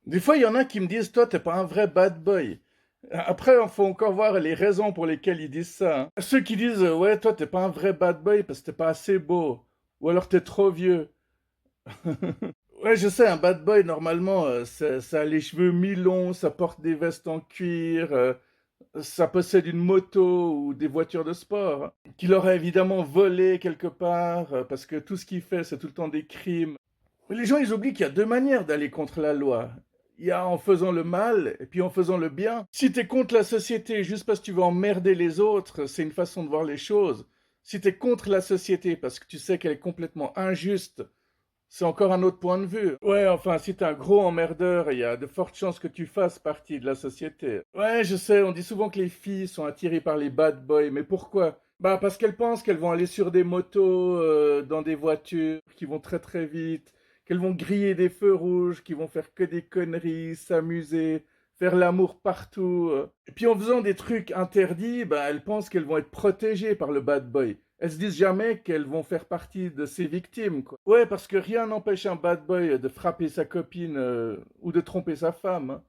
Des fois, il y en a qui me disent, toi, t'es pas un vrai bad boy. Après, il faut encore voir les raisons pour lesquelles ils disent ça, hein. Ceux qui disent, ouais, toi, t'es pas un vrai bad boy parce que t'es pas assez beau. Ou alors t'es trop vieux. Ouais, je sais, un bad boy, normalement, ça a les cheveux mi-longs, ça porte des vestes en cuir, ça possède une moto ou des voitures de sport, hein, qu'il aurait évidemment volé quelque part, parce que tout ce qu'il fait, c'est tout le temps des crimes. Mais les gens, ils oublient qu'il y a deux manières d'aller contre la loi. Il y a en faisant le mal et puis en faisant le bien. Si tu es contre la société juste parce que tu veux emmerder les autres, c'est une façon de voir les choses. Si tu es contre la société parce que tu sais qu'elle est complètement injuste, c'est encore un autre point de vue. Ouais, enfin, si t'es un gros emmerdeur, il y a de fortes chances que tu fasses partie de la société. Ouais, je sais, on dit souvent que les filles sont attirées par les bad boys, mais pourquoi? Bah, parce qu'elles pensent qu'elles vont aller sur des motos, dans des voitures qui vont très très vite, qu'elles vont griller des feux rouges, qui vont faire que des conneries, s'amuser, faire l'amour partout. Et puis en faisant des trucs interdits, bah, elles pensent qu'elles vont être protégées par le bad boy. Elles se disent jamais qu'elles vont faire partie de ces victimes, quoi. Ouais, parce que rien n'empêche un bad boy de frapper sa copine ou de tromper sa femme, hein.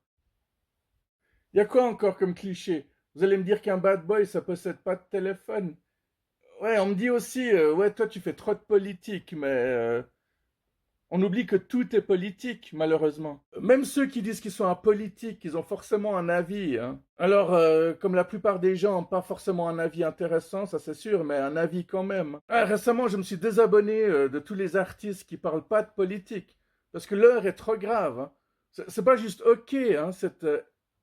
Y a quoi encore comme cliché? Vous allez me dire qu'un bad boy, ça possède pas de téléphone? Ouais, on me dit aussi, ouais, toi tu fais trop de politique, mais on oublie que tout est politique, malheureusement. Même ceux qui disent qu'ils sont apolitiques, ils ont forcément un avis, hein. Alors, comme la plupart des gens n'ont pas forcément un avis intéressant, ça c'est sûr, mais un avis quand même. Ah, récemment, je me suis désabonné de tous les artistes qui parlent pas de politique, parce que l'heure est trop grave, hein. C'est pas juste OK, hein, cette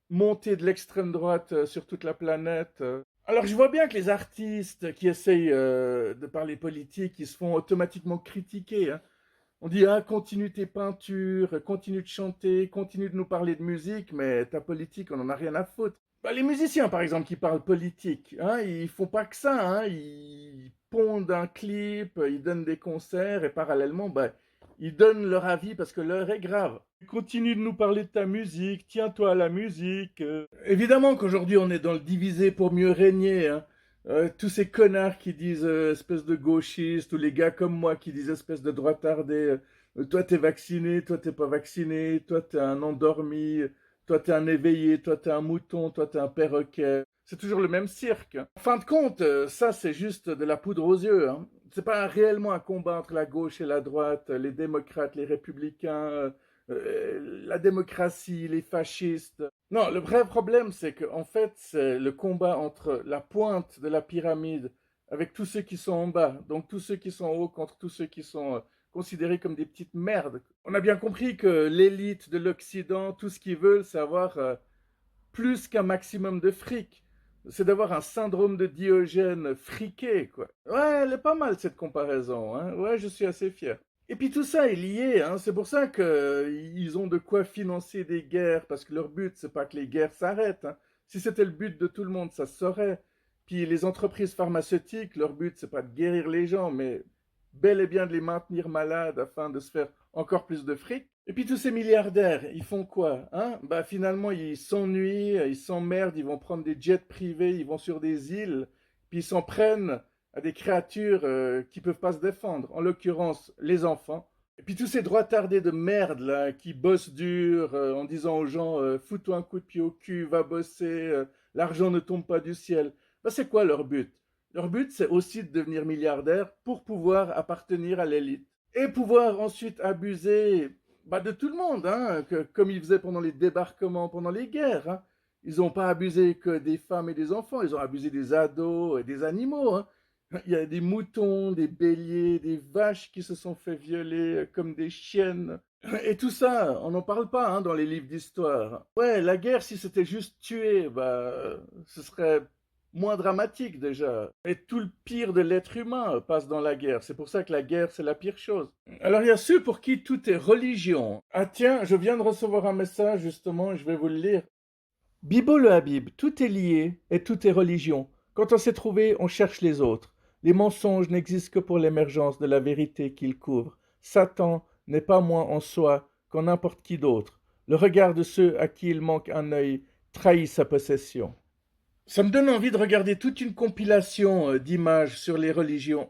montée de l'extrême droite sur toute la planète. Alors, je vois bien que les artistes qui essayent de parler politique, ils se font automatiquement critiquer, hein. On dit, ah, continue tes peintures, continue de chanter, continue de nous parler de musique, mais ta politique, on n'en a rien à foutre. Bah, les musiciens, par exemple, qui parlent politique, hein, ils font pas que ça, hein, ils pondent un clip, ils donnent des concerts, et parallèlement, bah, ils donnent leur avis parce que l'heure est grave. Continue de nous parler de ta musique, tiens-toi à la musique. Évidemment qu'aujourd'hui, on est dans le diviser pour mieux régner, hein. Tous ces connards qui disent espèce de gauchiste, ou les gars comme moi qui disent espèce de droitardé, toi t'es vacciné, toi t'es pas vacciné, toi t'es un endormi, toi t'es un éveillé, toi t'es un mouton, toi t'es un perroquet. C'est toujours le même cirque, hein. En fin de compte, ça c'est juste de la poudre aux yeux, hein. C'est pas réellement un combat entre la gauche et la droite, les démocrates, les républicains, la démocratie, les fascistes. Non, le vrai problème, c'est que en fait, c'est le combat entre la pointe de la pyramide avec tous ceux qui sont en bas, donc tous ceux qui sont en haut contre tous ceux qui sont considérés comme des petites merdes. On a bien compris que l'élite de l'Occident, tout ce qu'ils veulent, c'est avoir plus qu'un maximum de fric. C'est d'avoir un syndrome de Diogène friqué, quoi. Ouais, elle est pas mal cette comparaison, hein. Ouais, je suis assez fier. Et puis tout ça est lié, hein. C'est pour ça qu'ils ont de quoi financer des guerres, parce que leur but, c'est pas que les guerres s'arrêtent, hein. Si c'était le but de tout le monde, ça se saurait. Puis les entreprises pharmaceutiques, leur but, c'est pas de guérir les gens, mais bel et bien de les maintenir malades afin de se faire encore plus de fric. Et puis tous ces milliardaires, ils font quoi, hein? Bah finalement, ils s'ennuient, ils s'emmerdent, ils vont prendre des jets privés, ils vont sur des îles, puis ils s'en prennent à des créatures qui peuvent pas se défendre, en l'occurrence les enfants. Et puis tous ces droits tardés de merde là, qui bossent dur en disant aux gens fous-toi un coup de pied au cul, va bosser, l'argent ne tombe pas du ciel. Bah, c'est quoi leur but? Leur but, c'est aussi de devenir milliardaire pour pouvoir appartenir à l'élite et pouvoir ensuite abuser bah, de tout le monde, hein, comme ils faisaient pendant les débarquements, pendant les guerres, hein. Ils n'ont pas abusé que des femmes et des enfants, ils ont abusé des ados et des animaux, hein. Il y a des moutons, des béliers, des vaches qui se sont fait violer comme des chiennes. Et tout ça, on n'en parle pas hein, dans les livres d'histoire. Ouais, la guerre, si c'était juste tuer, bah, ce serait moins dramatique déjà. Et tout le pire de l'être humain passe dans la guerre. C'est pour ça que la guerre, c'est la pire chose. Alors il y a ceux pour qui tout est religion. Ah tiens, je viens de recevoir un message justement, je vais vous le lire. Bibo le Habib, tout est lié et tout est religion. Quand on s'est trouvé, on cherche les autres. Les mensonges n'existent que pour l'émergence de la vérité qu'ils couvrent. Satan n'est pas moins en soi qu'en n'importe qui d'autre. Le regard de ceux à qui il manque un œil trahit sa possession. Ça me donne envie de regarder toute une compilation d'images sur les religions.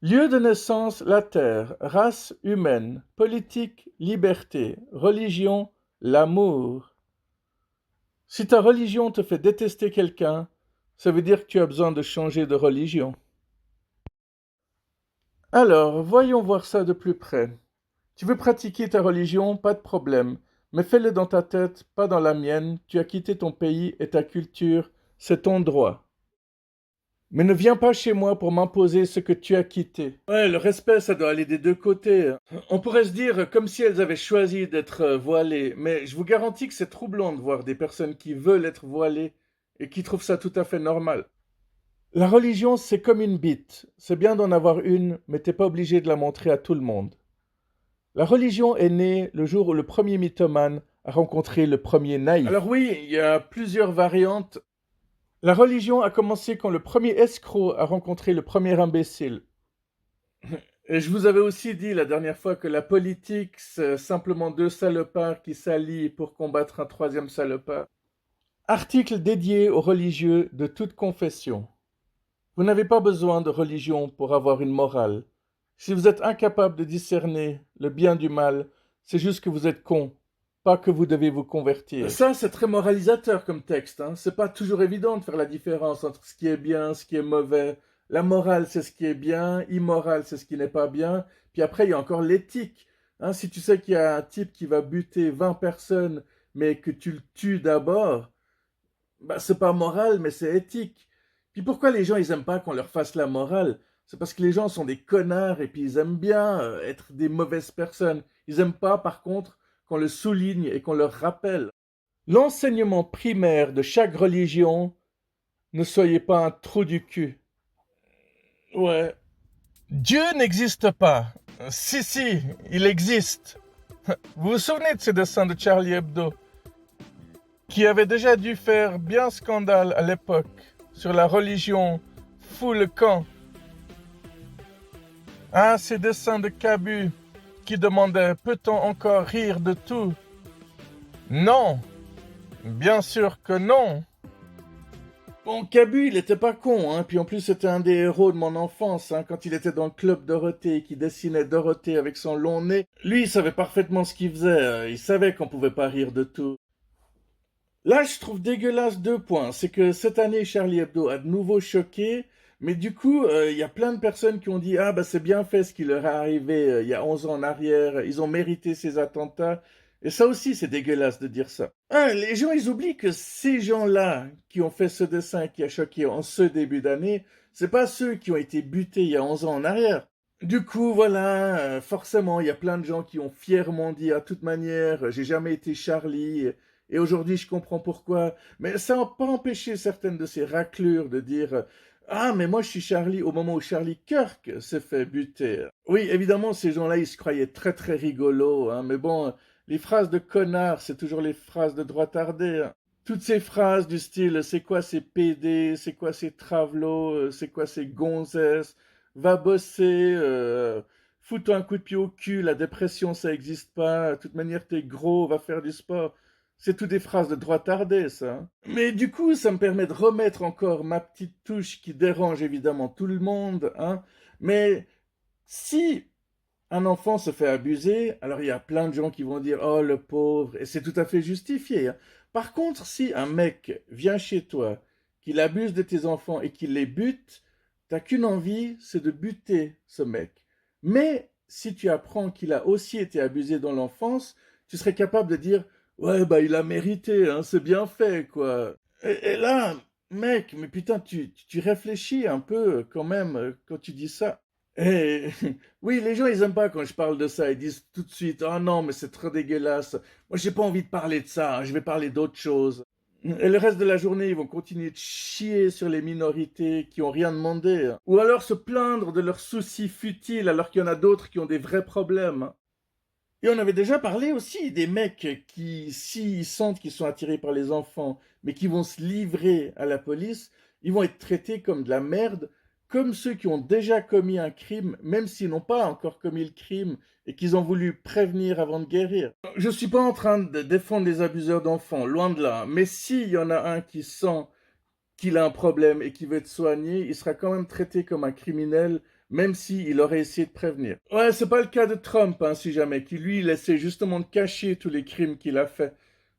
Lieu de naissance, la terre, race humaine, politique, liberté, religion, l'amour. Si ta religion te fait détester quelqu'un, ça veut dire que tu as besoin de changer de religion. Alors, voyons voir ça de plus près. Tu veux pratiquer ta religion, pas de problème, mais fais-le dans ta tête, pas dans la mienne. Tu as quitté ton pays et ta culture, c'est ton droit. Mais ne viens pas chez moi pour m'imposer ce que tu as quitté. Ouais, le respect, ça doit aller des deux côtés. On pourrait se dire comme si elles avaient choisi d'être voilées, mais je vous garantis que c'est troublant de voir des personnes qui veulent être voilées et qui trouvent ça tout à fait normal. La religion, c'est comme une bite. C'est bien d'en avoir une, mais t'es pas obligé de la montrer à tout le monde. La religion est née le jour où le premier mythomane a rencontré le premier naïf. Alors oui, il y a plusieurs variantes. La religion a commencé quand le premier escroc a rencontré le premier imbécile. Et je vous avais aussi dit la dernière fois que la politique, c'est simplement deux salopards qui s'allient pour combattre un troisième salopard. Article dédié aux religieux de toute confession. Vous n'avez pas besoin de religion pour avoir une morale. Si vous êtes incapable de discerner le bien du mal, c'est juste que vous êtes con, pas que vous devez vous convertir. Ça, c'est très moralisateur comme texte. C'est pas toujours évident de faire la différence entre ce qui est bien, ce qui est mauvais. La morale, c'est ce qui est bien. Immoral, c'est ce qui n'est pas bien. Puis après, il y a encore l'éthique. Si tu sais qu'il y a un type qui va buter 20 personnes, mais que tu le tues d'abord, bah, c'est pas moral, mais c'est éthique. Puis pourquoi les gens, ils aiment pas qu'on leur fasse la morale? C'est parce que les gens sont des connards et puis ils aiment bien être des mauvaises personnes. Ils aiment pas, par contre, qu'on le souligne et qu'on leur rappelle. L'enseignement primaire de chaque religion, ne soyez pas un trou du cul. Ouais. Dieu n'existe pas. Si, il existe. Vous vous souvenez de ces dessins de Charlie Hebdo, qui avait déjà dû faire bien scandale à l'époque sur la religion, fous le camp. Ces dessins de Cabu qui demandaient peut-on encore rire de tout? Non, bien sûr que non. Bon, Cabu, il était pas con, puis en plus c'était un des héros de mon enfance, quand il était dans le club Dorothée, qui dessinait Dorothée avec son long nez. Lui, il savait parfaitement ce qu'il faisait, il savait qu'on pouvait pas rire de tout. Là, je trouve dégueulasse deux points. C'est que cette année, Charlie Hebdo a de nouveau choqué, mais du coup, il y a plein de personnes qui ont dit « Ah, bah c'est bien fait ce qui leur est arrivé il y a 11 ans en arrière, ils ont mérité ces attentats. » Et ça aussi, c'est dégueulasse de dire ça. Les gens, ils oublient que ces gens-là qui ont fait ce dessin qui a choqué en ce début d'année, c'est pas ceux qui ont été butés il y a 11 ans en arrière. Du coup, voilà, forcément, il y a plein de gens qui ont fièrement dit, à toute manière, j'ai jamais été Charlie, et aujourd'hui je comprends pourquoi. Mais ça n'a pas empêché certaines de ces raclures de dire, ah, mais moi je suis Charlie au moment où Charlie Kirk s'est fait buter. Oui, évidemment, ces gens-là, ils se croyaient très très rigolos, mais bon, les phrases de connard, c'est toujours les phrases de droitardé. Toutes ces phrases du style, c'est quoi ces PD, c'est quoi ces travelots, c'est quoi ces gonzesses, va bosser, fous-toi un coup de pied au cul, la dépression ça existe pas, de toute manière t'es gros, va faire du sport. C'est toutes des phrases de droitardé, ça. Mais du coup, ça me permet de remettre encore ma petite touche qui dérange évidemment tout le monde, Mais si un enfant se fait abuser, alors il y a plein de gens qui vont dire «Oh le pauvre», et c'est tout à fait justifié. Par contre, si un mec vient chez toi, qu'il abuse de tes enfants et qu'il les bute, t'as qu'une envie, c'est de buter ce mec. Mais si tu apprends qu'il a aussi été abusé dans l'enfance, tu serais capable de dire «Ouais, bah il a mérité, c'est bien fait, quoi». Et là, mec, mais putain, tu réfléchis un peu quand même quand tu dis ça. Eh, oui, les gens, ils aiment pas quand je parle de ça. Ils disent tout de suite, «Oh non, mais c'est trop dégueulasse. Moi, j'ai pas envie de parler de ça. Je vais parler d'autre chose.» Et le reste de la journée, ils vont continuer de chier sur les minorités qui ont rien demandé. Ou alors se plaindre de leurs soucis futiles alors qu'il y en a d'autres qui ont des vrais problèmes. Et on avait déjà parlé aussi des mecs qui, s'ils sentent qu'ils sont attirés par les enfants, mais qui vont se livrer à la police, ils vont être traités comme de la merde, comme ceux qui ont déjà commis un crime, même s'ils n'ont pas encore commis le crime et qu'ils ont voulu prévenir avant de guérir. Je ne suis pas en train de défendre les abuseurs d'enfants, loin de là, mais s'il y en a un qui sent qu'il a un problème et qui veut être soigné, il sera quand même traité comme un criminel, même s'il aurait essayé de prévenir. Ouais, c'est pas le cas de Trump, hein, si jamais, qui lui, il essaie justement de cacher tous les crimes qu'il a faits.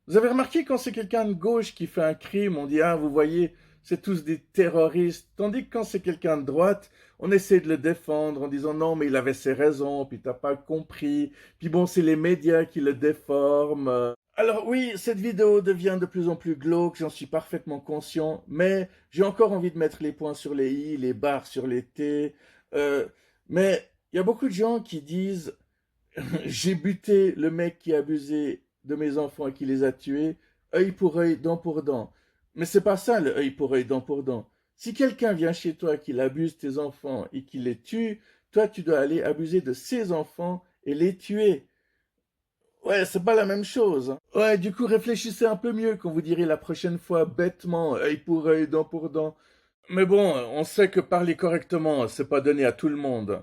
Vous avez remarqué quand c'est quelqu'un de gauche qui fait un crime, on dit, ah, vous voyez, c'est tous des terroristes, tandis que quand c'est quelqu'un de droite, on essaie de le défendre en disant, non, mais il avait ses raisons, puis t'as pas compris, puis bon, c'est les médias qui le déforment. Alors oui, cette vidéo devient de plus en plus glauque, j'en suis parfaitement conscient, mais j'ai encore envie de mettre les points sur les i, les barres sur les t. Euh, mais il y a beaucoup de gens qui disent j'ai buté le mec qui a abusé de mes enfants et qui les a tués, œil pour œil, dent pour dent. Mais c'est pas ça le œil pour œil, dent pour dent. Si quelqu'un vient chez toi, qu'il abuse tes enfants et qu'il les tue, toi tu dois aller abuser de ses enfants et les tuer. Ouais, c'est pas la même chose, hein. Ouais, du coup, réfléchissez un peu mieux quand vous direz la prochaine fois bêtement, œil pour œil, dent pour dent. Mais bon, on sait que parler correctement, c'est pas donné à tout le monde.